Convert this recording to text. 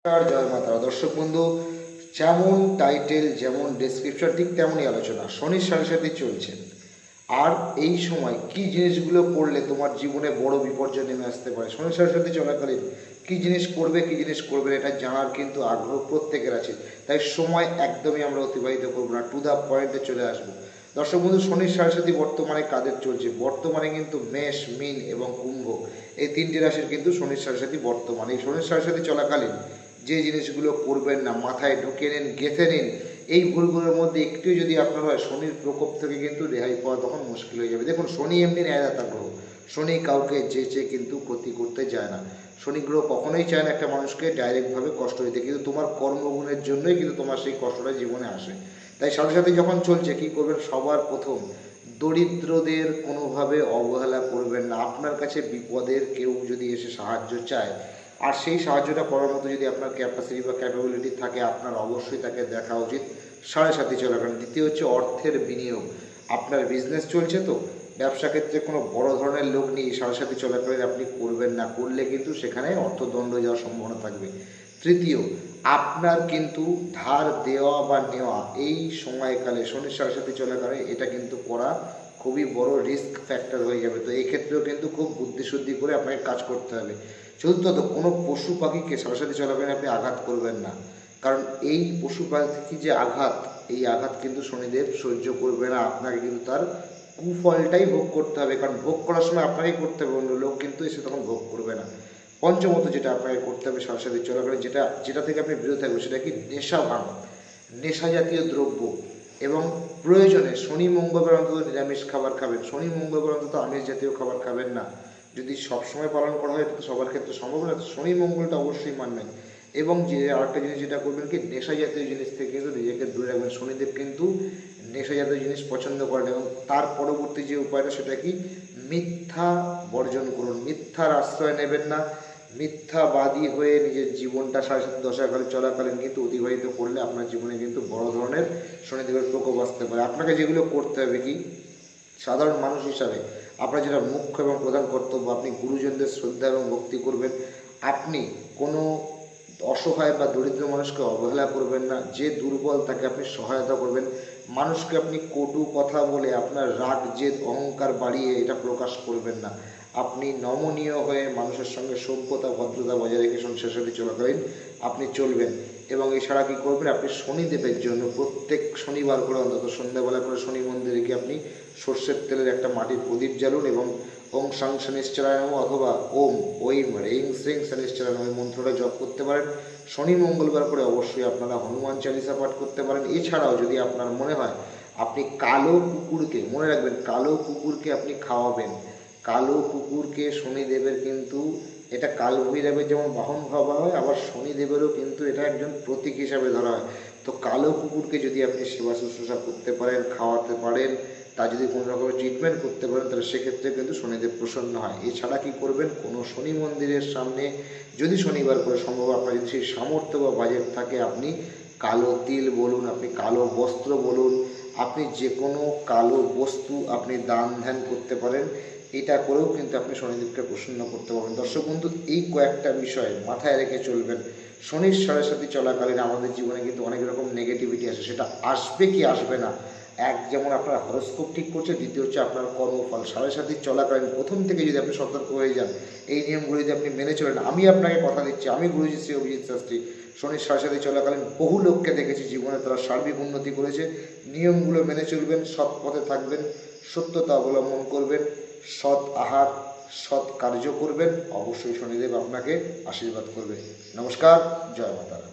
আর জয় মাতারা দর্শক বন্ধু, যেমন টাইটেল যেমন ডেসক্রিপশন ঠিক তেমনই আলোচনা। শনির সাড়ে সাথে চলছে, আর এই সময় কি জিনিসগুলো করলে তোমার জীবনে বড় বিপর্যয় নেমে আসতে পারে। শনির সাড়ে সাথে চলাকালীন কি জিনিস করবে কি জিনিস করবে এটা জানার কিন্তু আগ্রহ প্রত্যেকের আছে। তাই সময় একদমই আমরা অতিবাহিত করবো না, টু দ্য পয়েন্টে চলে আসবো। দর্শক বন্ধু, শনির সাড়ে সাথে বর্তমানে কাদের চলছে? বর্তমানে কিন্তু মেষ, মীন এবং কুম্ভ, এই তিনটি রাশির কিন্তু শনির সাড়ে সাথে বর্তমানে। এই শনির সাড়ে সাথে চলাকালীন যে জিনিসগুলো করবেন না, মাথায় ঢুকে নিন, গেঁথে নিন। এই ভুলগুলোর মধ্যে একটু যদি আপনার হয়, শনির প্রকোপ থেকে কিন্তু রেহাই পাওয়া তখন মুশকিল হয়ে যাবে। দেখুন, শনি এমনি ন্যায়দাতা গ্রহ। শনি কাউকে চেয়ে কিন্তু ক্ষতি করতে চায় না। শনি গ্রহ কখনোই চায় না একটা মানুষকে ডাইরেক্টভাবে কষ্ট দিতে, কিন্তু তোমার কর্মগুণের জন্যই কিন্তু তোমার সেই কষ্টটা জীবনে আসে। তাই সাথে সাথে যখন চলছে কী করবেন? সবার প্রথম দরিদ্রদের কোনোভাবে অবহেলা করবেন না। আপনার কাছে বিপদের কেউ যদি এসে সাহায্য চায়, আর সেই সাহায্যটা করার মতো যদি আপনার ক্যাপাসিটি বা ক্যাপাবিলিটি থাকে, আপনার অবশ্যই তাকে দেখা উচিত সাড়ে সাথে চলাকালীন। দ্বিতীয় হচ্ছে অর্থের বিনিয়োগ। আপনার বিজনেস চলছে তো, ব্যবসা ক্ষেত্রে কোনো বড় ধরনের লোক নিয়ে সাড়ে সাথে চলাকালীন আপনি করবেন না, করলে কিন্তু সেখানে অর্থদণ্ড যাওয়ার সম্ভাবনা থাকবে। তৃতীয়, আপনার কিন্তু ধার দেওয়া বা নেওয়া এই সময়কালে শনির সাড়ে সাথে চলাকালে এটা কিন্তু করা খুবই বড় রিস্ক ফ্যাক্টর হয়ে যাবে। তো এই ক্ষেত্রেও কিন্তু খুব বুদ্ধিশুদ্ধি করে আপনাকে কাজ করতে হবে। চতুর্থত, কোনো পশু পাখিকে সাড়ে সাথে চলাকালীন আপনি আঘাত করবেন না, কারণ এই পশু পাখি যে আঘাত, এই আঘাত কিন্তু শনিদেব সহ্য করবে না। আপনাকে কিন্তু তার কুফলটাই ভোগ করতে হবে, কারণ ভোগ করার সময় আপনাকেই করতে হবে, অন্য লোক কিন্তু এসে তখন ভোগ করবে না। পঞ্চমত যেটা আপনাকে করতে হবে সাড়ে সাথে চলাকালীন, যেটা থেকে আপনি বিরত থাকবেন, সেটা কি? নেশা ভাঙ, নেশা জাতীয় দ্রব্য। এবং প্রয়োজনে শনি মঙ্গলবার অন্তত নিরামিষ খাবার খাবেন, শনি মঙ্গলবার অন্তত আমিষ জাতীয় খাবার খাবেন না। যদি সবসময় পালন করা হয়, এটা তো সবার ক্ষেত্রে সম্ভব না, শনি মঙ্গলটা অবশ্যই মানবেন। এবং যে আরেকটা জিনিস যেটা করবেন কি, নেশা জাতীয় জিনিস থেকে কিন্তু নিজেকে দূরে রাখবেন। শনিদেব কিন্তু নেশা জাতীয় জিনিস পছন্দ করেন। এবং তার পরবর্তী যে উপায়টা, সেটা কি? মিথ্যা বর্জন করুন, মিথ্যার আশ্রয় নেবেন না। মিথ্যাবাদী হয়ে নিজের জীবনটা সাড়ে সাথে দশাকালে চলাকালীন কিন্তু অতিবাহিত করলে আপনার জীবনে কিন্তু বড় ধরনের শনিদেবের প্রকোপ আসতে পারে। আপনাকে যেগুলো করতে হবে কি, সাধারণ মানুষ হিসাবে আপনার যেটা মুখ্য এবং প্রধান কর্তব্য, আপনি গুরুজনদের শ্রদ্ধা এবং ভক্তি করবেন। আপনি কোনো অসহায় বা দরিদ্র মানুষকে অবহেলা করবেন না। যে দুর্বল তাকে আপনি সহায়তা করবেন। মানুষকে আপনি কটু কথা বলে আপনার রাগ, জেদ, অহংকার বাড়িয়ে এটা প্রকাশ করবেন না। আপনি নমনীয় হয়ে মানুষের সঙ্গে সভ্যতা, ভদ্রতা বজায় রেখে সংসার সাথে চলাকালীন আপনি চলবেন। এবং এছাড়া কী করবেন? আপনি শনিদেবের জন্য প্রত্যেক শনিবার করে অন্তত সন্ধ্যাবেলা করে শনি মন্দিরে গিয়ে আপনি সর্ষের তেলের একটা মাটির প্রদীপ জ্বালুন, এবং ওং সাং শনিশ্চরায় নমঃ অথবা ওম ঐম রেং শ্রেং শনিশ্চরায় নমঃ মন্ত্রটা জপ করতে পারেন। শনি মঙ্গলবার করে অবশ্যই আপনারা হনুমান চালিসা পাঠ করতে পারেন। এছাড়াও যদি আপনার মনে হয়, আপনি কালো কুকুরকে, মনে রাখবেন, কালো কুকুরকে আপনি খাওয়াবেন। কালো কুকুরকে শনিদেবের কিন্তু এটা কালভৈরবের যেমন বাহন ভাবা হয়, আবার শনিদেবেরও কিন্তু এটা একজন প্রতীক হিসাবে ধরা হয়। তো কালো কুকুরকে যদি আপনি সেবা শুশ্রূষা করতে পারেন, খাওয়াতে পারেন, তা যদি কোনো রকমের ট্রিটমেন্ট করতে পারেন, তাহলে সেক্ষেত্রে কিন্তু শনিদেব প্রসন্ন হয়। এছাড়া কী করবেন? কোনো শনি মন্দিরের সামনে যদি শনিবার করে সম্ভব আপনার যদি সেই সামর্থ্য বা বাজেট থাকে, আপনি কালো তিল বলুন, আপনি কালো বস্ত্র বলুন, আপনি যে কোনো কালো বস্তু আপনি দান ধ্যান করতে পারেন। এটা করেও কিন্তু আপনি শনিদেবকে প্রসন্ন করতে পারবেন। দর্শক বন্ধু, এই কয়েকটা বিষয় মাথায় রেখে চলবেন। শনির সাড়ে সাথে চলাকালীন আমাদের জীবনে কিন্তু অনেক রকম নেগেটিভিটি আসে, সেটা আসবে কি আসবে না। এক, যেমন আপনার হরস্কোপ ঠিক করছে, দ্বিতীয় হচ্ছে আপনার কর্মফল। সাড়ে সাথে চলাকালীন প্রথম থেকে যদি আপনি সতর্ক হয়ে যান, এই নিয়মগুলো যদি আপনি মেনে চলেন, আমি আপনাকে কথা দিচ্ছি, আমি গুরুজি শ্রী অভিজিৎ শাস্ত্রী, শনির সাড়ে সাথে চলাকালীন বহু লোককে দেখেছি জীবনে তারা সার্বিক উন্নতি করেছে। নিয়মগুলো মেনে চলবেন, সৎ পথে থাকবেন, সত্যতা অবলম্বন করবেন, সৎ আহার, সৎ কার্য করবেন, অবশ্যই শনিদেব আপনাকে আশীর্বাদ করবে। নমস্কার, জয় মাতারা।